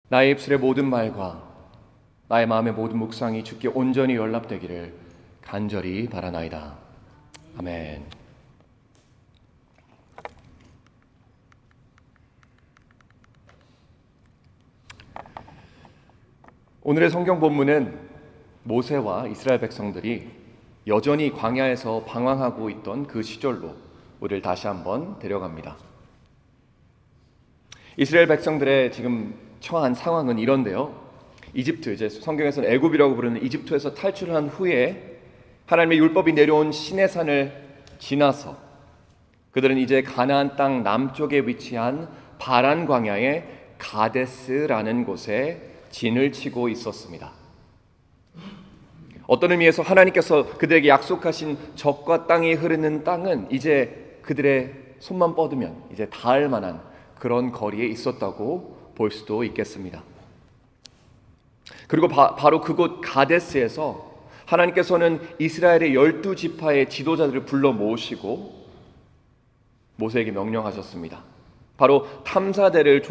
나의 입술의 모든 말과 나의 마음의 모든 묵상이 주께 온전히 연락되기를 간절히 바라나이다. 아멘. 오늘의 성경 본문은 모세와 이스라엘 백성들이 여전히 광야에서 방황하고 있던 그 시절로 우리를 다시 한번 데려갑니다. 이스라엘 백성들의 지금 처한 상황은 이런데요. 이집트, 이제 성경에서는 애굽이라고 부르는 이집트에서 탈출한 후에 하나님의 율법이 내려온 시내산을 지나서 그들은 이제 가나안 땅 남쪽에 위치한 바란 광야의 가데스라는 곳에 진을 치고 있었습니다. 어떤 의미에서 하나님께서 그들에게 약속하신 젖과 땅이 흐르는 땅은 이제 그들의 손만 뻗으면 이제 닿을 만한 그런 거리에 있었다고 볼 수도 있겠습니다. 그리고 바로 그곳 가데스에서 하나님께서는 이스라엘의 12지파의 지도자들을 불러 모으시고 모세에게 명령하셨습니다. 바로 탐사대를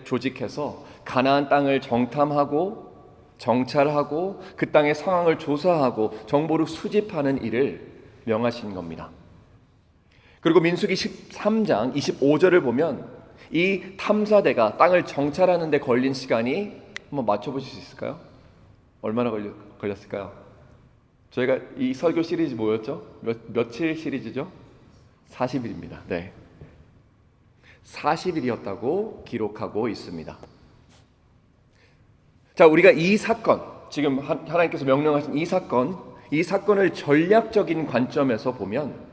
조직해서 가나안 땅을 정탐하고 정찰하고 그 땅의 상황을 조사하고 정보를 수집하는 일을 명하신 겁니다. 그리고 민수기 13장 25절을 보면 이 탐사대가 땅을 정찰하는 데 걸린 시간이 한번 맞춰보실 수 있을까요? 얼마나 걸렸을까요? 저희가 이 설교 시리즈 뭐였죠? 며칠 시리즈죠? 40일입니다. 네. 40일이었다고 기록하고 있습니다. 자, 우리가 이 사건, 지금 하나님께서 명령하신 이 사건을 전략적인 관점에서 보면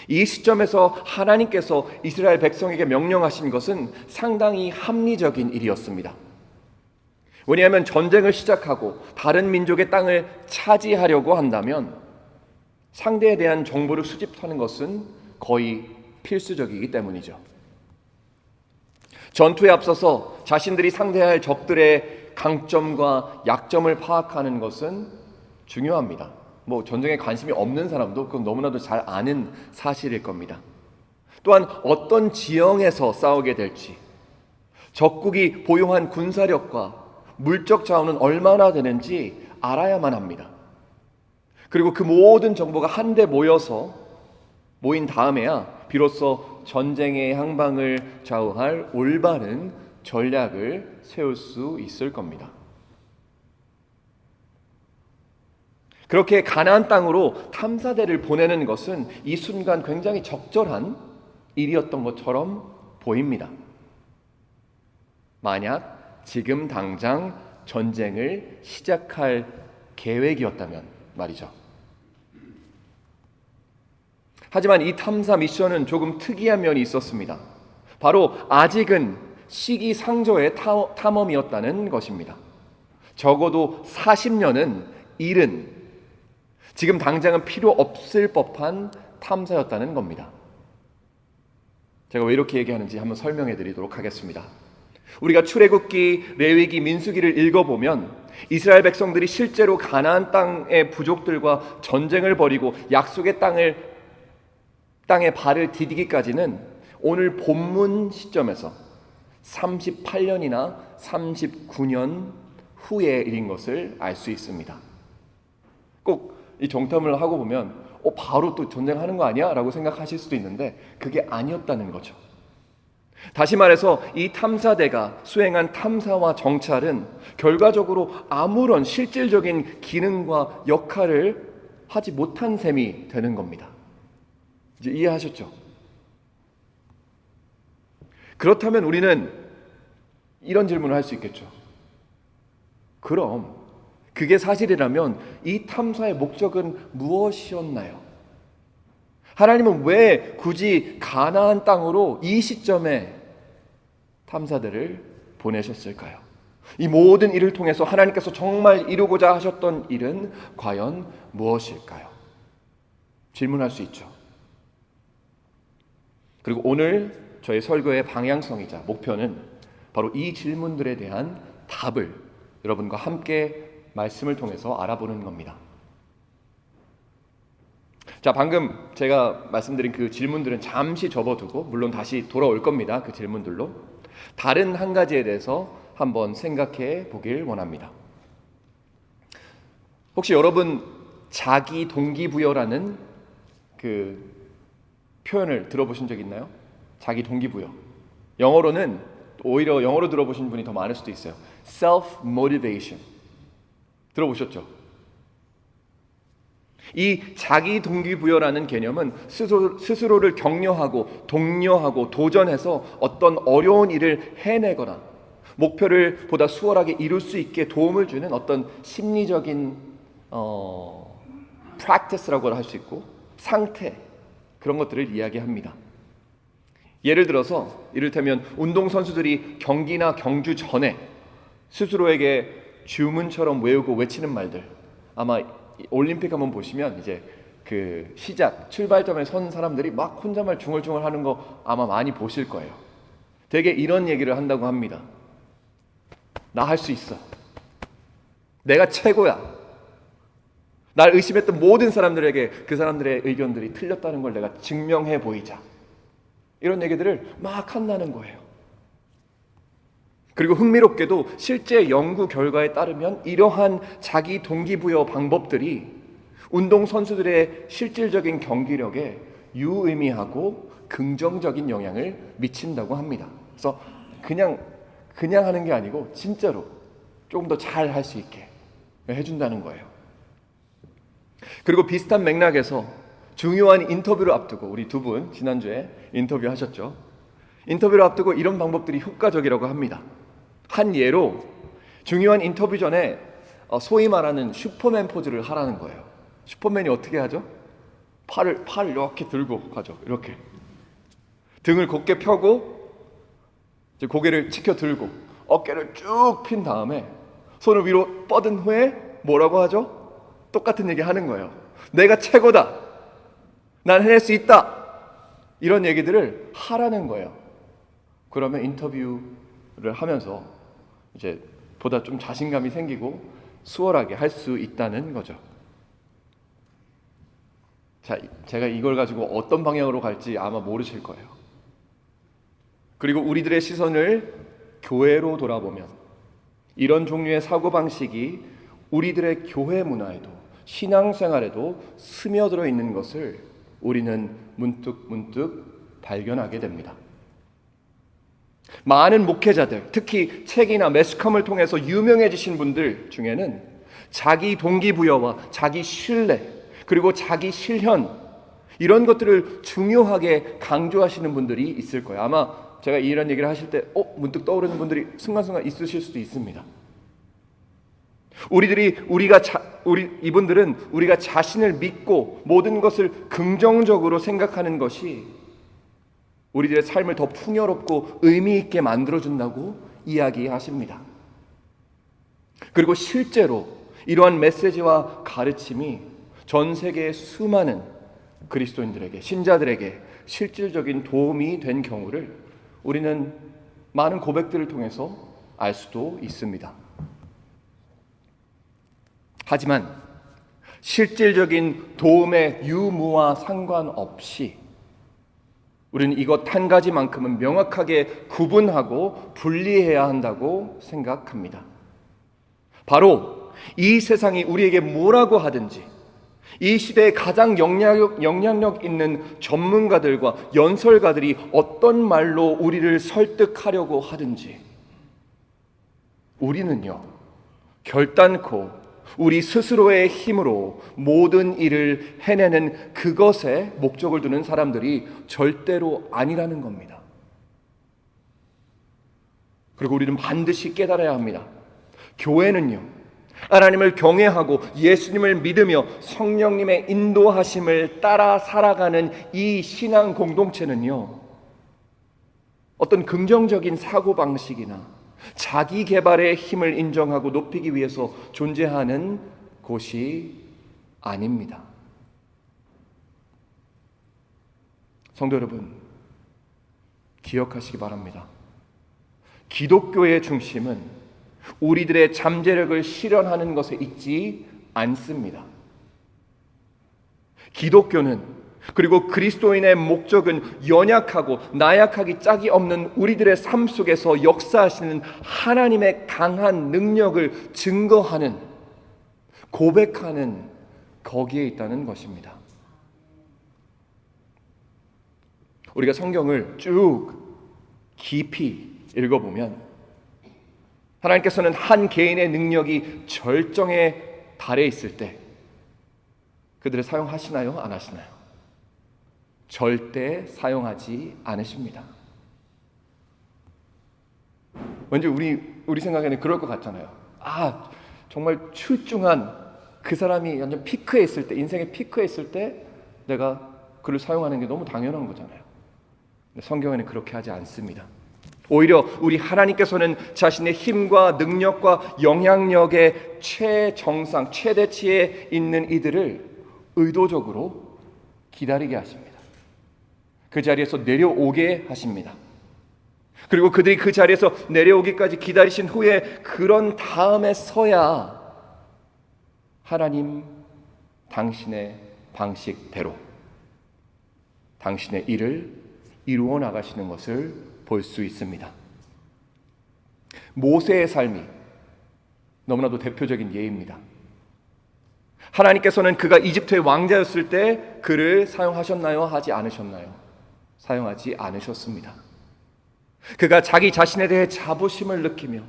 이 시점에서 하나님께서 이스라엘 백성에게 명령하신 것은 상당히 합리적인 일이었습니다. 왜냐하면 전쟁을 시작하고 다른 민족의 땅을 차지하려고 한다면 상대에 대한 정보를 수집하는 것은 거의 필수적이기 때문이죠. 전투에 앞서서 자신들이 상대해야 할 적들의 강점과 약점을 파악하는 것은 중요합니다. 전쟁에 관심이 없는 사람도 그건 너무나도 잘 아는 사실일 겁니다. 또한 어떤 지형에서 싸우게 될지, 적국이 보유한 군사력과 물적 자원은 얼마나 되는지 알아야만 합니다. 그리고 그 모든 정보가 한데 모인 다음에야 비로소 전쟁의 향방을 좌우할 올바른 전략을 세울 수 있을 겁니다. 그렇게 가나안 땅으로 탐사대를 보내는 것은 이 순간 굉장히 적절한 일이었던 것처럼 보입니다. 만약 지금 당장 전쟁을 시작할 계획이었다면 말이죠. 하지만 이 탐사 미션은 조금 특이한 면이 있었습니다. 바로 아직은 시기상조의 탐험이었다는 것입니다. 적어도 40년은 이른, 지금 당장은 필요 없을 법한 탐사였다는 겁니다. 제가 왜 이렇게 얘기하는지 한번 설명해 드리도록 하겠습니다. 우리가 출애굽기, 레위기, 민수기를 읽어보면 이스라엘 백성들이 실제로 가나안 땅의 부족들과 전쟁을 벌이고 약속의 땅에 발을 디디기까지는 오늘 본문 시점에서 38년이나 39년 후의 일인 것을 알 수 있습니다. 꼭 이 정탐을 하고 보면 바로 또 전쟁하는 거 아니야? 라고 생각하실 수도 있는데 그게 아니었다는 거죠. 다시 말해서 이 탐사대가 수행한 탐사와 정찰은 결과적으로 아무런 실질적인 기능과 역할을 하지 못한 셈이 되는 겁니다. 이제 이해하셨죠? 그렇다면 우리는 이런 질문을 할 수 있겠죠. 그럼 그게 사실이라면 이 탐사의 목적은 무엇이었나요? 하나님은 왜 굳이 가나안 땅으로 이 시점에 탐사대를 보내셨을까요? 이 모든 일을 통해서 하나님께서 정말 이루고자 하셨던 일은 과연 무엇일까요? 질문할 수 있죠. 그리고 오늘 저의 설교의 방향성이자 목표는 바로 이 질문들에 대한 답을 여러분과 함께 말씀을 통해서 알아보는 겁니다. 자, 방금 제가 말씀드린 그 질문들은 잠시 접어두고 물론 다시 돌아올 겁니다. 그 질문들로 다른 한 가지에 대해서 한번 생각해 보길 원합니다. 혹시 여러분 자기 동기부여라는 그 표현을 들어보신 적 있나요? 자기 동기부여. 영어로는 오히려 영어로 들어보신 분이 더 많을 수도 있어요. self-motivation. 들어보셨죠? 이 자기 동기부여라는 개념은 스스로를 격려하고 독려하고 도전해서 어떤 어려운 일을 해내거나 목표를 보다 수월하게 이룰 수 있게 도움을 주는 어떤 심리적인 practice라고 할 수 있고 상태, 그런 것들을 이야기합니다. 예를 들어서 이를테면 운동선수들이 경기나 경주 전에 스스로에게 주문처럼 외우고 외치는 말들, 아마 올림픽 한번 보시면 이제 그 시작 출발점에 선 사람들이 막 혼자말 중얼중얼 하는 거 아마 많이 보실 거예요. 되게 이런 얘기를 한다고 합니다. 나 할 수 있어. 내가 최고야. 날 의심했던 모든 사람들에게 그 사람들의 의견들이 틀렸다는 걸 내가 증명해 보이자. 이런 얘기들을 막 한다는 거예요. 그리고 흥미롭게도 실제 연구 결과에 따르면 이러한 자기 동기부여 방법들이 운동선수들의 실질적인 경기력에 유의미하고 긍정적인 영향을 미친다고 합니다. 그래서 그냥 하는 게 아니고 진짜로 조금 더 잘 할 수 있게 해준다는 거예요. 그리고 비슷한 맥락에서 중요한 인터뷰를 앞두고, 우리 두 분 지난주에 인터뷰 하셨죠? 인터뷰를 앞두고 이런 방법들이 효과적이라고 합니다. 한 예로 중요한 인터뷰 전에 소위 말하는 슈퍼맨 포즈를 하라는 거예요. 슈퍼맨이 어떻게 하죠? 팔을 이렇게 들고 가죠. 이렇게 등을 곧게 펴고 이제 고개를 치켜 들고 어깨를 쭉 핀 다음에 손을 위로 뻗은 후에 뭐라고 하죠? 똑같은 얘기 하는 거예요. 내가 최고다. 난 해낼 수 있다. 이런 얘기들을 하라는 거예요. 그러면 인터뷰를 하면서 이제 보다 좀 자신감이 생기고 수월하게 할 수 있다는 거죠. 자, 제가 이걸 가지고 어떤 방향으로 갈지 아마 모르실 거예요. 그리고 우리들의 시선을 교회로 돌아보면 이런 종류의 사고방식이 우리들의 교회 문화에도 신앙생활에도 스며들어 있는 것을 우리는 문득 발견하게 됩니다. 많은 목회자들, 특히 책이나 매스컴을 통해서 유명해지신 분들 중에는 자기 동기부여와 자기 신뢰, 그리고 자기 실현, 이런 것들을 중요하게 강조하시는 분들이 있을 거예요. 아마 제가 이런 얘기를 하실 때 문득 떠오르는 분들이 순간순간 있으실 수도 있습니다. 이분들은 우리가 자신을 믿고 모든 것을 긍정적으로 생각하는 것이 우리들의 삶을 더 풍요롭고 의미 있게 만들어준다고 이야기하십니다. 그리고 실제로 이러한 메시지와 가르침이 전 세계의 수많은 그리스도인들에게, 신자들에게 실질적인 도움이 된 경우를 우리는 많은 고백들을 통해서 알 수도 있습니다. 하지만 실질적인 도움의 유무와 상관없이 우리는 이것 한 가지만큼은 명확하게 구분하고 분리해야 한다고 생각합니다. 바로 이 세상이 우리에게 뭐라고 하든지, 이 시대에 가장 영향력 있는 전문가들과 연설가들이 어떤 말로 우리를 설득하려고 하든지, 우리는요, 결단코 우리 스스로의 힘으로 모든 일을 해내는 그것에 목적을 두는 사람들이 절대로 아니라는 겁니다. 그리고 우리는 반드시 깨달아야 합니다. 교회는요, 하나님을 경외하고 예수님을 믿으며 성령님의 인도하심을 따라 살아가는 이 신앙 공동체는요, 어떤 긍정적인 사고방식이나 자기 개발의 힘을 인정하고 높이기 위해서 존재하는 곳이 아닙니다. 성도 여러분, 기억하시기 바랍니다. 기독교의 중심은 우리들의 잠재력을 실현하는 것에 있지 않습니다. 기독교는 그리고 그리스도인의 목적은 연약하고 나약하기 짝이 없는 우리들의 삶 속에서 역사하시는 하나님의 강한 능력을 증거하는, 고백하는 거기에 있다는 것입니다. 우리가 성경을 쭉 깊이 읽어보면 하나님께서는 한 개인의 능력이 절정에 달해 있을 때 그들을 사용하시나요? 안 하시나요? 절대 사용하지 않으십니다. 왠지 우리 생각에는 그럴 것 같잖아요. 정말 출중한 그 사람이 완전 피크에 있을 때, 인생의 피크에 있을 때 내가 그를 사용하는 게 너무 당연한 거잖아요. 근데 성경에는 그렇게 하지 않습니다. 오히려 우리 하나님께서는 자신의 힘과 능력과 영향력의 최정상, 최대치에 있는 이들을 의도적으로 기다리게 하십니다. 그 자리에서 내려오게 하십니다. 그리고 그들이 그 자리에서 내려오기까지 기다리신 후에 그런 다음에 서야 하나님 당신의 방식대로 당신의 일을 이루어 나가시는 것을 볼 수 있습니다. 모세의 삶이 너무나도 대표적인 예입니다. 하나님께서는 그가 이집트의 왕자였을 때 그를 사용하셨나요? 하지 않으셨나요? 사용하지 않으셨습니다. 그가 자기 자신에 대해 자부심을 느끼며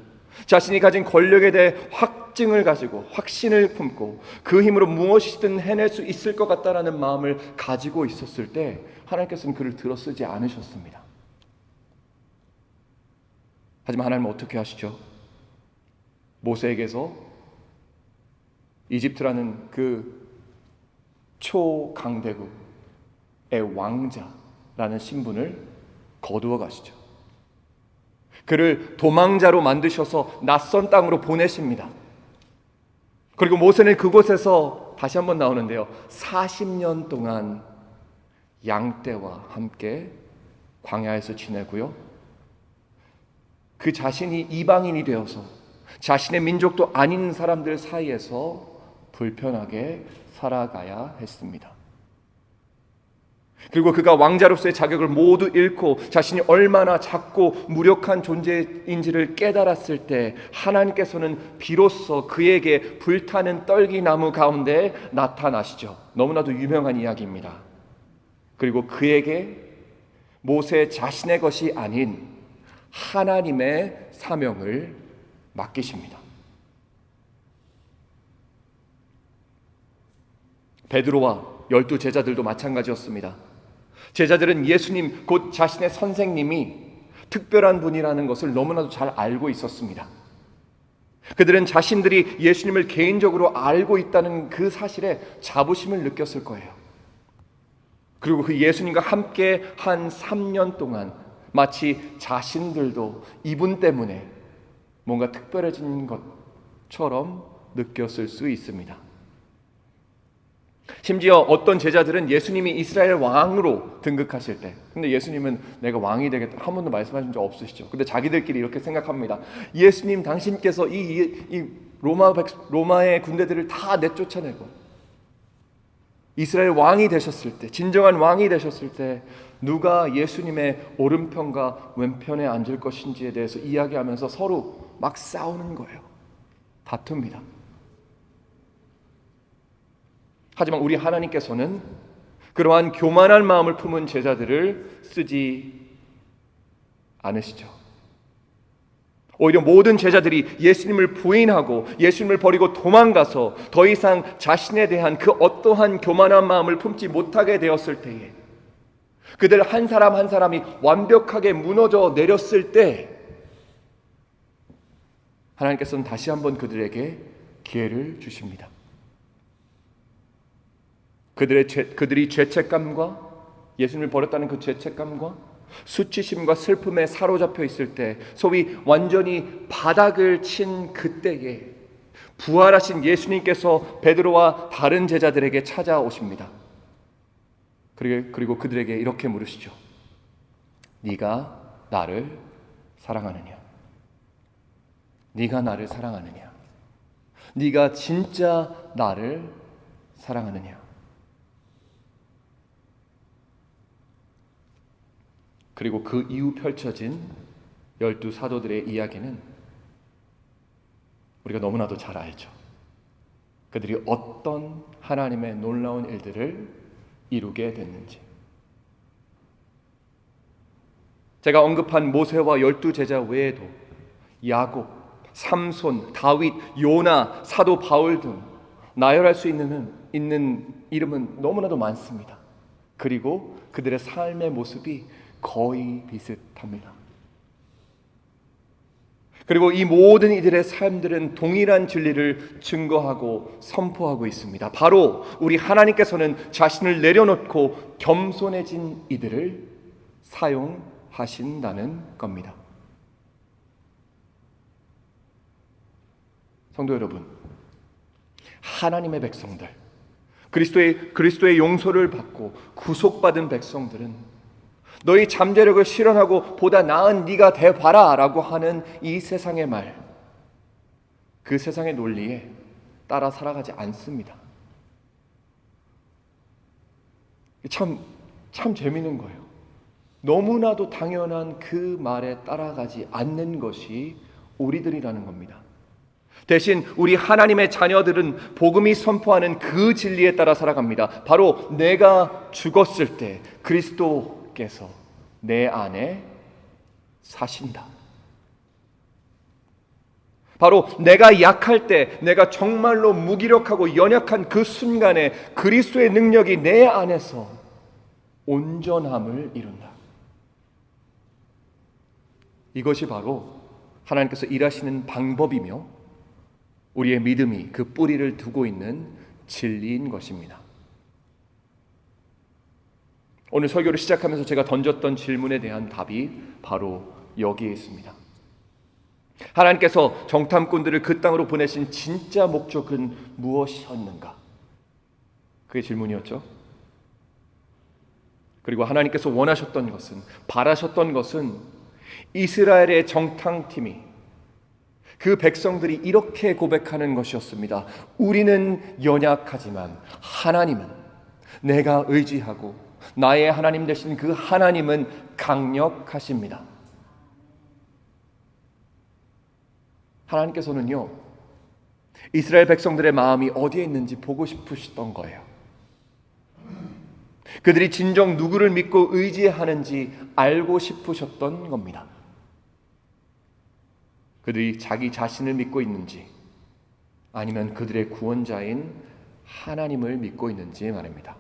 자신이 가진 권력에 대해 확증을 가지고 확신을 품고 그 힘으로 무엇이든 해낼 수 있을 것 같다라는 마음을 가지고 있었을 때 하나님께서는 그를 들어 쓰지 않으셨습니다. 하지만 하나님은 어떻게 하시죠? 모세에게서 이집트라는 그 초강대국의 왕자라는 신분을 거두어 가시죠. 그를 도망자로 만드셔서 낯선 땅으로 보내십니다. 그리고 모세는 그곳에서 다시 한번 나오는데요, 40년 동안 양떼와 함께 광야에서 지내고요, 그 자신이 이방인이 되어서 자신의 민족도 아닌 사람들 사이에서 불편하게 살아가야 했습니다. 그리고 그가 왕자로서의 자격을 모두 잃고 자신이 얼마나 작고 무력한 존재인지를 깨달았을 때 하나님께서는 비로소 그에게 불타는 떨기나무 가운데 나타나시죠. 너무나도 유명한 이야기입니다. 그리고 그에게 모세 자신의 것이 아닌 하나님의 사명을 맡기십니다. 베드로와 12 제자들도 마찬가지였습니다. 제자들은 예수님 곧 자신의 선생님이 특별한 분이라는 것을 너무나도 잘 알고 있었습니다. 그들은 자신들이 예수님을 개인적으로 알고 있다는 그 사실에 자부심을 느꼈을 거예요. 그리고 그 예수님과 함께 한 3년 동안 마치 자신들도 이분 때문에 뭔가 특별해진 것처럼 느꼈을 수 있습니다. 심지어 어떤 제자들은 예수님이 이스라엘 왕으로 등극하실 때, 근데 예수님은 내가 왕이 되겠다 한 번도 말씀하신 적 없으시죠. 근데 자기들끼리 이렇게 생각합니다. 예수님 당신께서 이 로마의 군대들을 다 내쫓아내고 이스라엘 왕이 되셨을 때, 진정한 왕이 되셨을 때 누가 예수님의 오른편과 왼편에 앉을 것인지에 대해서 이야기하면서 서로 막 싸우는 거예요. 다툽니다. 하지만 우리 하나님께서는 그러한 교만한 마음을 품은 제자들을 쓰지 않으시죠. 오히려 모든 제자들이 예수님을 부인하고 예수님을 버리고 도망가서 더 이상 자신에 대한 그 어떠한 교만한 마음을 품지 못하게 되었을 때에, 그들 한 사람 한 사람이 완벽하게 무너져 내렸을 때 하나님께서는 다시 한번 그들에게 기회를 주십니다. 그들이 죄책감과 예수님을 버렸다는 그 죄책감과 수치심과 슬픔에 사로잡혀 있을 때, 소위 완전히 바닥을 친 그때에 부활하신 예수님께서 베드로와 다른 제자들에게 찾아오십니다. 그리고 그들에게 이렇게 물으시죠. 네가 나를 사랑하느냐? 네가 나를 사랑하느냐? 네가 진짜 나를 사랑하느냐? 그리고 그 이후 펼쳐진 12사도들의 이야기는 우리가 너무나도 잘 알죠. 그들이 어떤 하나님의 놀라운 일들을 이루게 됐는지. 제가 언급한 모세와 12제자 외에도 야곱, 삼손, 다윗, 요나, 사도 바울 등 나열할 수 있는 이름은 너무나도 많습니다. 그리고 그들의 삶의 모습이 거의 비슷합니다. 그리고 이 모든 이들의 삶들은 동일한 진리를 증거하고 선포하고 있습니다. 바로 우리 하나님께서는 자신을 내려놓고 겸손해진 이들을 사용하신다는 겁니다. 성도 여러분, 하나님의 백성들, 그리스도의 용서를 받고 구속받은 백성들은 너희 잠재력을 실현하고 보다 나은 네가 돼봐라 라고 하는 이 세상의 말, 그 세상의 논리에 따라 살아가지 않습니다. 참 재미있는 거예요. 너무나도 당연한 그 말에 따라가지 않는 것이 우리들이라는 겁니다. 대신 우리 하나님의 자녀들은 복음이 선포하는 그 진리에 따라 살아갑니다. 바로 내가 죽었을 때 그리스도께서 내 안에 사신다. 바로 내가 약할 때, 내가 정말로 무기력하고 연약한 그 순간에 그리스도의 능력이 내 안에서 온전함을 이룬다. 이것이 바로 하나님께서 일하시는 방법이며 우리의 믿음이 그 뿌리를 두고 있는 진리인 것입니다. 오늘 설교를 시작하면서 제가 던졌던 질문에 대한 답이 바로 여기에 있습니다. 하나님께서 정탐꾼들을 그 땅으로 보내신 진짜 목적은 무엇이었는가? 그게 질문이었죠. 그리고 하나님께서 원하셨던 것은, 바라셨던 것은 이스라엘의 정탐팀이, 그 백성들이 이렇게 고백하는 것이었습니다. 우리는 연약하지만 하나님은, 내가 의지하고 나의 하나님 되신 그 하나님은 강력하십니다. 하나님께서는요, 이스라엘 백성들의 마음이 어디에 있는지 보고 싶으셨던 거예요. 그들이 진정 누구를 믿고 의지하는지 알고 싶으셨던 겁니다. 그들이 자기 자신을 믿고 있는지, 아니면 그들의 구원자인 하나님을 믿고 있는지 말입니다.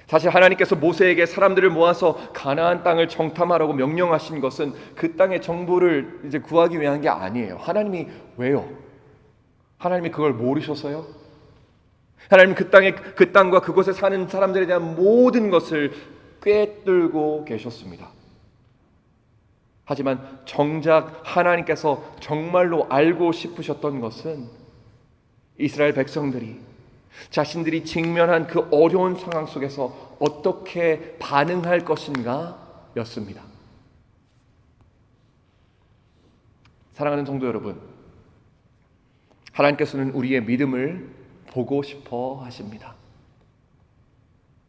사실 하나님께서 모세에게 사람들을 모아서 가나안 땅을 정탐하라고 명령하신 것은 그 땅의 정보를 이제 구하기 위한 게 아니에요. 하나님이 왜요? 하나님이 그걸 모르셔서요? 하나님 그 땅과 그곳에 사는 사람들에 대한 모든 것을 꿰뚫고 계셨습니다. 하지만 정작 하나님께서 정말로 알고 싶으셨던 것은 이스라엘 백성들이 자신들이 직면한 그 어려운 상황 속에서 어떻게 반응할 것인가 였습니다. 사랑하는 성도 여러분, 하나님께서는 우리의 믿음을 보고 싶어 하십니다.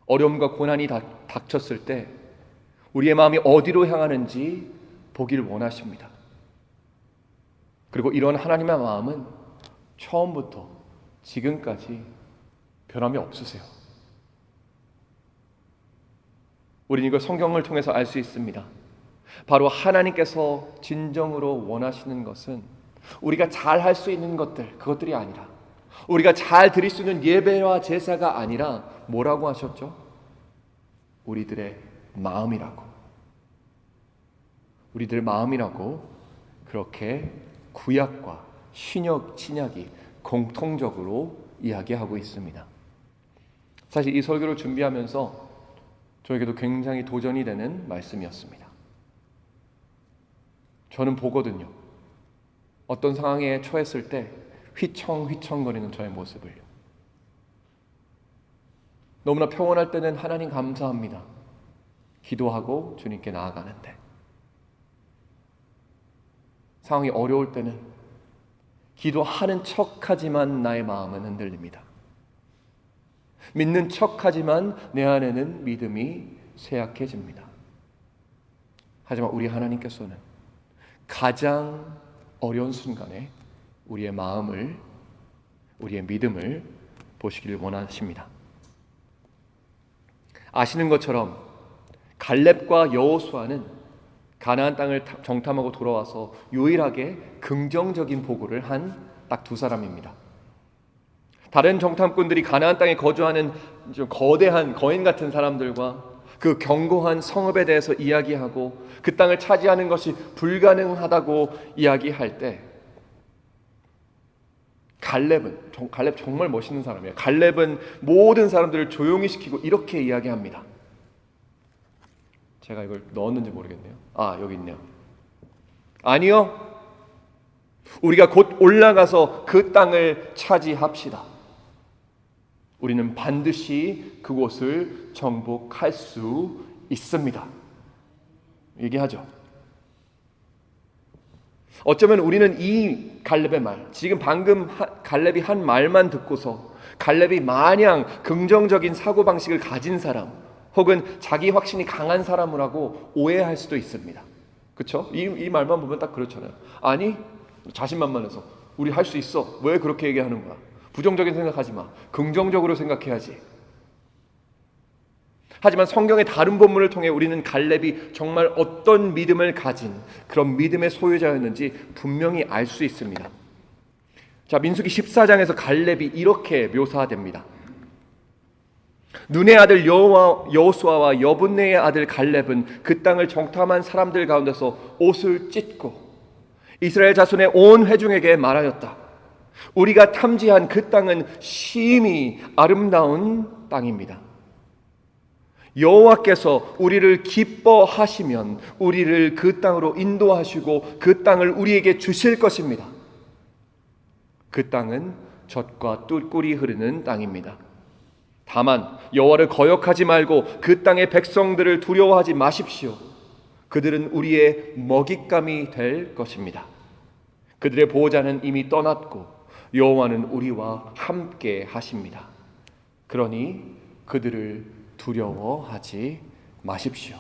어려움과 고난이 닥쳤을 때 우리의 마음이 어디로 향하는지 보길 원하십니다. 그리고 이런 하나님의 마음은 처음부터 지금까지 변함이 없으세요. 우리는 이걸 성경을 통해서 알 수 있습니다. 바로 하나님께서 진정으로 원하시는 것은 우리가 잘 할 수 있는 것들, 그것들이 아니라, 우리가 잘 드릴 수 있는 예배와 제사가 아니라 뭐라고 하셨죠? 우리들의 마음이라고. 우리들의 마음이라고 그렇게 구약과 신약이 공통적으로 이야기하고 있습니다. 사실 이 설교를 준비하면서 저에게도 굉장히 도전이 되는 말씀이었습니다. 저는 보거든요. 어떤 상황에 처했을 때 휘청휘청거리는 저의 모습을요. 너무나 평온할 때는 하나님 감사합니다. 기도하고 주님께 나아가는데, 상황이 어려울 때는 기도하는 척하지만 나의 마음은 흔들립니다. 믿는 척하지만 내 안에는 믿음이 쇠약해집니다. 하지만 우리 하나님께서는 가장 어려운 순간에 우리의 마음을, 우리의 믿음을 보시길 원하십니다. 아시는 것처럼 갈렙과 여호수아는 가나안 땅을 정탐하고 돌아와서 유일하게 긍정적인 보고를 한 딱 두 사람입니다. 다른 정탐꾼들이 가나안 땅에 거주하는 좀 거대한 거인 같은 사람들과 그 견고한 성읍에 대해서 이야기하고 그 땅을 차지하는 것이 불가능하다고 이야기할 때 갈렙 정말 멋있는 사람이에요. 갈렙은 모든 사람들을 조용히 시키고 이렇게 이야기합니다. 제가 이걸 넣었는지 모르겠네요. 여기 있네요. 아니요, 우리가 곧 올라가서 그 땅을 차지합시다. 우리는 반드시 그곳을 정복할 수 있습니다. 얘기하죠. 어쩌면 우리는 이 갈렙의 말, 지금 방금 갈렙이 한 말만 듣고서 갈렙이 마냥 긍정적인 사고방식을 가진 사람 혹은 자기 확신이 강한 사람이라고 오해할 수도 있습니다. 그렇죠? 이 말만 보면 딱 그렇잖아요. 아니, 자신만만해서 우리 할 수 있어. 왜 그렇게 얘기하는 거야? 부정적인 생각하지 마. 긍정적으로 생각해야지. 하지만 성경의 다른 본문을 통해 우리는 갈렙이 정말 어떤 믿음을 가진 그런 믿음의 소유자였는지 분명히 알 수 있습니다. 자, 민수기 14장에서 갈렙이 이렇게 묘사됩니다. 눈의 아들 여호수아와 여분네의 아들 갈렙은 그 땅을 정탐한 사람들 가운데서 옷을 찢고 이스라엘 자손의 온 회중에게 말하였다. 우리가 탐지한 그 땅은 심히 아름다운 땅입니다. 여호와께서 우리를 기뻐하시면 우리를 그 땅으로 인도하시고 그 땅을 우리에게 주실 것입니다. 그 땅은 젖과 꿀이 흐르는 땅입니다. 다만 여호와를 거역하지 말고 그 땅의 백성들을 두려워하지 마십시오. 그들은 우리의 먹잇감이 될 것입니다. 그들의 보호자는 이미 떠났고 여호와는 우리와 함께 하십니다. 그러니 그들을 두려워하지 마십시오.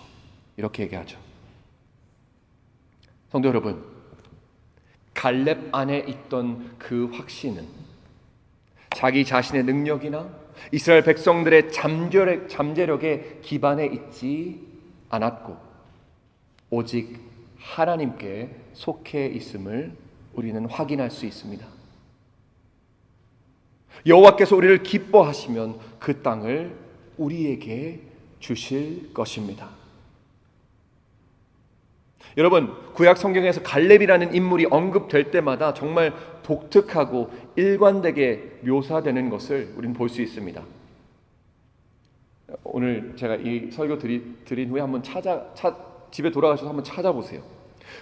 이렇게 얘기하죠. 성도 여러분, 갈렙 안에 있던 그 확신은 자기 자신의 능력이나 이스라엘 백성들의 잠재력에 기반해 있지 않았고 오직 하나님께 속해 있음을 우리는 확인할 수 있습니다. 여호와께서 우리를 기뻐하시면 그 땅을 우리에게 주실 것입니다. 여러분, 구약 성경에서 갈렙이라는 인물이 언급될 때마다 정말 독특하고 일관되게 묘사되는 것을 우리는 볼 수 있습니다. 오늘 제가 이 설교 드린 후에 한번 집에 돌아가셔서 한번 찾아보세요.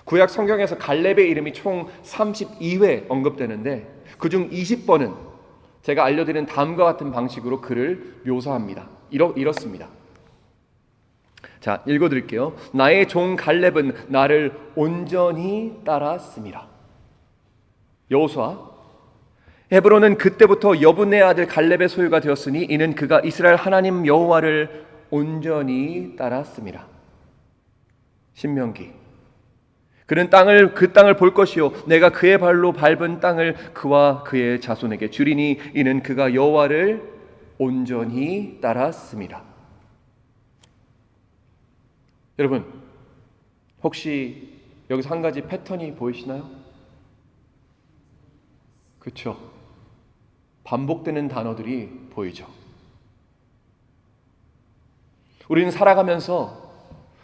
구약 성경에서 갈렙의 이름이 총 32회 언급되는데 그중 20번은 제가 알려드린 다음과 같은 방식으로 그를 묘사합니다. 이렇습니다. 자, 읽어드릴게요. 나의 종 갈렙은 나를 온전히 따랐습니다. 여호수아, 헤브론은 그때부터 여분네 아들 갈렙의 소유가 되었으니 이는 그가 이스라엘 하나님 여호와를 온전히 따랐습니다. 신명기, 그는 그 땅을 볼 것이요 내가 그의 발로 밟은 땅을 그와 그의 자손에게 주리니 이는 그가 여호와를 온전히 따랐습니다. 여러분, 혹시 여기서 한 가지 패턴이 보이시나요? 그렇죠. 반복되는 단어들이 보이죠. 우리는 살아가면서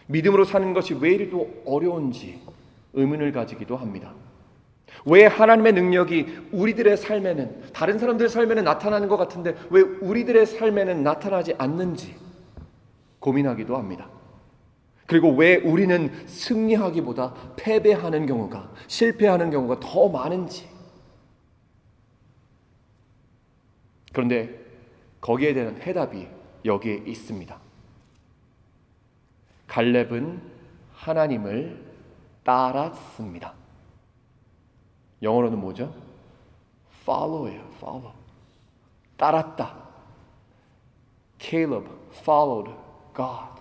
믿음으로 사는 것이 왜 이리도 어려운지 의문을 가지기도 합니다. 왜 하나님의 능력이 우리들의 삶에는, 다른 사람들의 삶에는 나타나는 것 같은데 왜 우리들의 삶에는 나타나지 않는지 고민하기도 합니다. 그리고 왜 우리는 승리하기보다 패배하는 경우가, 실패하는 경우가 더 많은지. 그런데 거기에 대한 해답이 여기에 있습니다. 갈렙은 하나님을 따랐습니다. 영어로는 뭐죠? follow예요. follow. 따랐다. Caleb followed God.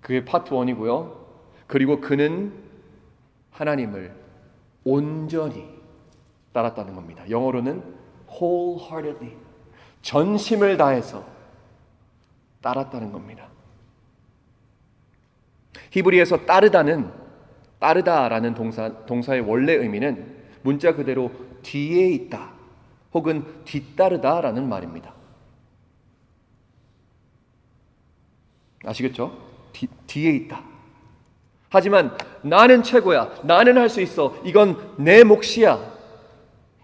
그게 파트 1이고요. 그리고 그는 하나님을 온전히 따랐다는 겁니다. 영어로는 wholeheartedly, 전심을 다해서 따랐다는 겁니다. 히브리에서 따르다라는 동사의 원래 의미는 문자 그대로 뒤에 있다 혹은 뒤따르다라는 말입니다. 아시겠죠? 뒤에 있다. 하지만 나는 최고야, 나는 할 수 있어, 이건 내 몫이야,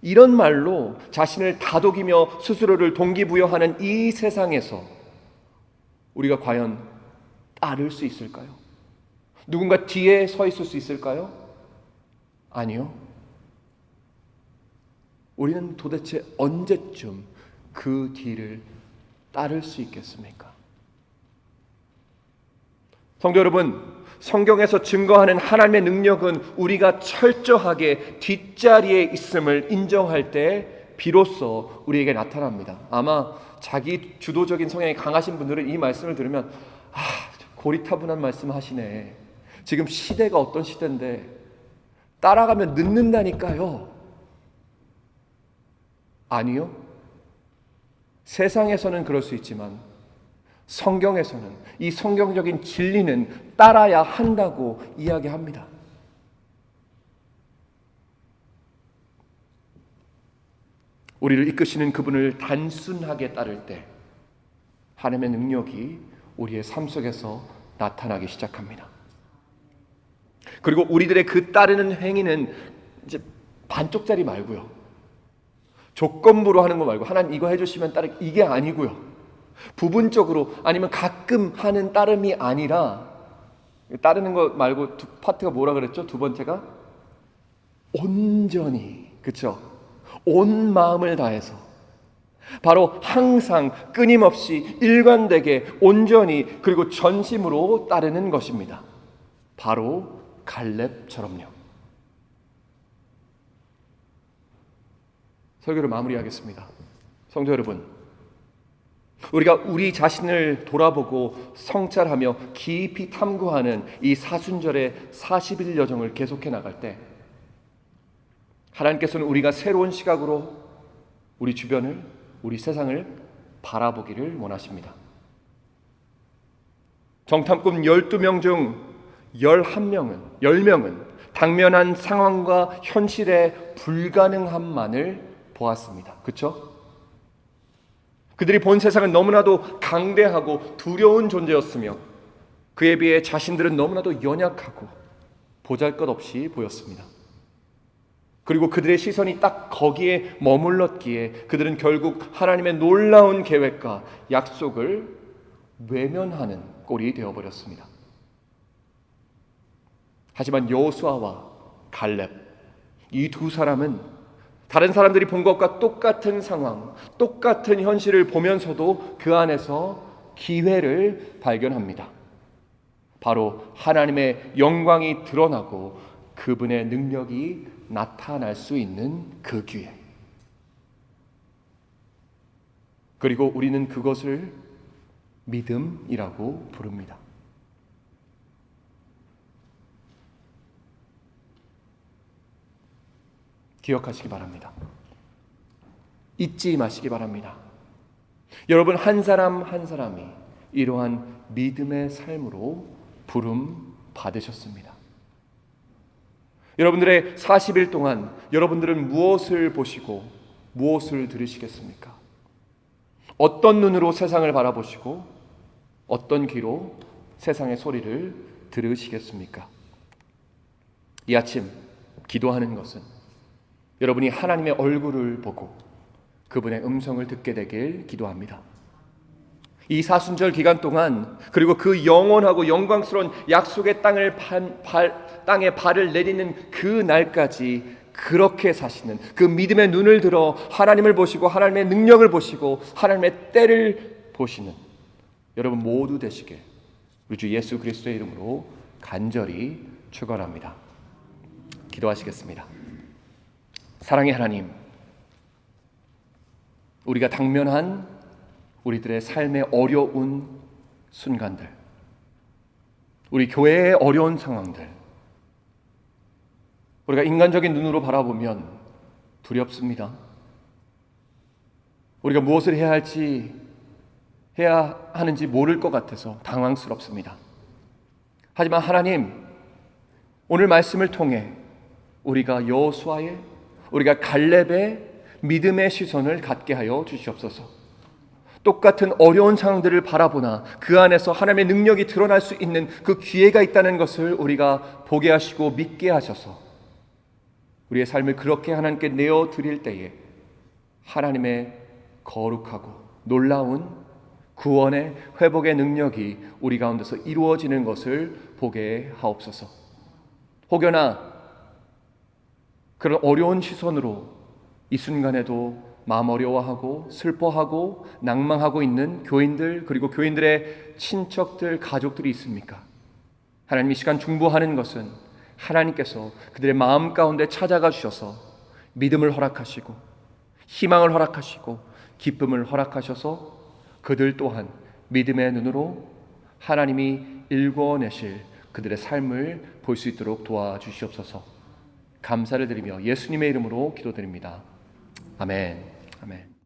이런 말로 자신을 다독이며 스스로를 동기부여하는 이 세상에서 우리가 과연 따를 수 있을까요? 누군가 뒤에 서 있을 수 있을까요? 아니요. 우리는 도대체 언제쯤 그 뒤를 따를 수 있겠습니까? 성도 여러분, 성경에서 증거하는 하나님의 능력은 우리가 철저하게 뒷자리에 있음을 인정할 때 비로소 우리에게 나타납니다. 아마 자기 주도적인 성향이 강하신 분들은 이 말씀을 들으면 고리타분한 말씀 하시네. 지금 시대가 어떤 시대인데 따라가면 늦는다니까요. 아니요. 세상에서는 그럴 수 있지만 성경에서는 이 성경적인 진리는 따라야 한다고 이야기합니다. 우리를 이끄시는 그분을 단순하게 따를 때 하나님의 능력이 우리의 삶 속에서 나타나기 시작합니다. 그리고 우리들의 그 따르는 행위는 이제 반쪽짜리 말고요, 조건부로 하는 거 말고 하나님 이거 해주시면 따르, 이게 아니고요, 부분적으로 아니면 가끔 하는 따름이 아니라, 따르는 거 말고 파트가 뭐라 그랬죠? 두 번째가 온전히, 그렇죠? 온 마음을 다해서, 바로 항상 끊임없이 일관되게 온전히 그리고 전심으로 따르는 것입니다. 바로 갈렙처럼요. 설교를 마무리하겠습니다. 성도 여러분, 우리가 우리 자신을 돌아보고 성찰하며 깊이 탐구하는 이 사순절의 40일 여정을 계속해 나갈 때 하나님께서는 우리가 새로운 시각으로 우리 주변을, 우리 세상을 바라보기를 원하십니다. 정탐꾼 12명 중 10명은 당면한 상황과 현실의 불가능함만을 보았습니다. 그렇죠? 그들이 본 세상은 너무나도 강대하고 두려운 존재였으며 그에 비해 자신들은 너무나도 연약하고 보잘것없이 보였습니다. 그리고 그들의 시선이 딱 거기에 머물렀기에 그들은 결국 하나님의 놀라운 계획과 약속을 외면하는 꼴이 되어버렸습니다. 하지만 여호수아와 갈렙, 이 두 사람은 다른 사람들이 본 것과 똑같은 상황, 똑같은 현실을 보면서도 그 안에서 기회를 발견합니다. 바로 하나님의 영광이 드러나고 그분의 능력이 나타날 수 있는 그 기회. 그리고 우리는 그것을 믿음이라고 부릅니다. 기억하시기 바랍니다. 잊지 마시기 바랍니다. 여러분 한 사람 한 사람이 이러한 믿음의 삶으로 부름 받으셨습니다. 여러분들의 40일 동안 여러분들은 무엇을 보시고 무엇을 들으시겠습니까? 어떤 눈으로 세상을 바라보시고 어떤 귀로 세상의 소리를 들으시겠습니까? 이 아침 기도하는 것은 여러분이 하나님의 얼굴을 보고 그분의 음성을 듣게 되길 기도합니다. 이 사순절 기간 동안 그리고 그 영원하고 영광스러운 약속의 땅에 발을 내디는 그 날까지 그렇게 사시는 그 믿음의 눈을 들어 하나님을 보시고 하나님의 능력을 보시고 하나님의 때를 보시는 여러분 모두 되시길 우리 주 예수 그리스도의 이름으로 간절히 축원합니다. 기도하시겠습니다. 사랑의 하나님, 우리가 당면한 우리들의 삶의 어려운 순간들, 우리 교회의 어려운 상황들, 우리가 인간적인 눈으로 바라보면 두렵습니다. 우리가 무엇을 해야 하는지 모를 것 같아서 당황스럽습니다. 하지만 하나님, 오늘 말씀을 통해 우리가 여호수아의, 우리가 갈렙의 믿음의 시선을 갖게 하여 주시옵소서. 똑같은 어려운 상황들을 바라보나 그 안에서 하나님의 능력이 드러날 수 있는 그 기회가 있다는 것을 우리가 보게 하시고 믿게 하셔서 우리의 삶을 그렇게 하나님께 내어드릴 때에 하나님의 거룩하고 놀라운 구원의 회복의 능력이 우리 가운데서 이루어지는 것을 보게 하옵소서. 혹여나 그런 어려운 시선으로 이 순간에도 마음 어려워하고 슬퍼하고 낭망하고 있는 교인들, 그리고 교인들의 친척들, 가족들이 있습니까? 하나님, 이 시간 중보하는 것은 하나님께서 그들의 마음 가운데 찾아가 주셔서 믿음을 허락하시고 희망을 허락하시고 기쁨을 허락하셔서 그들 또한 믿음의 눈으로 하나님이 일궈내실 그들의 삶을 볼 수 있도록 도와주시옵소서. 감사를 드리며 예수님의 이름으로 기도드립니다. 아멘. 아멘.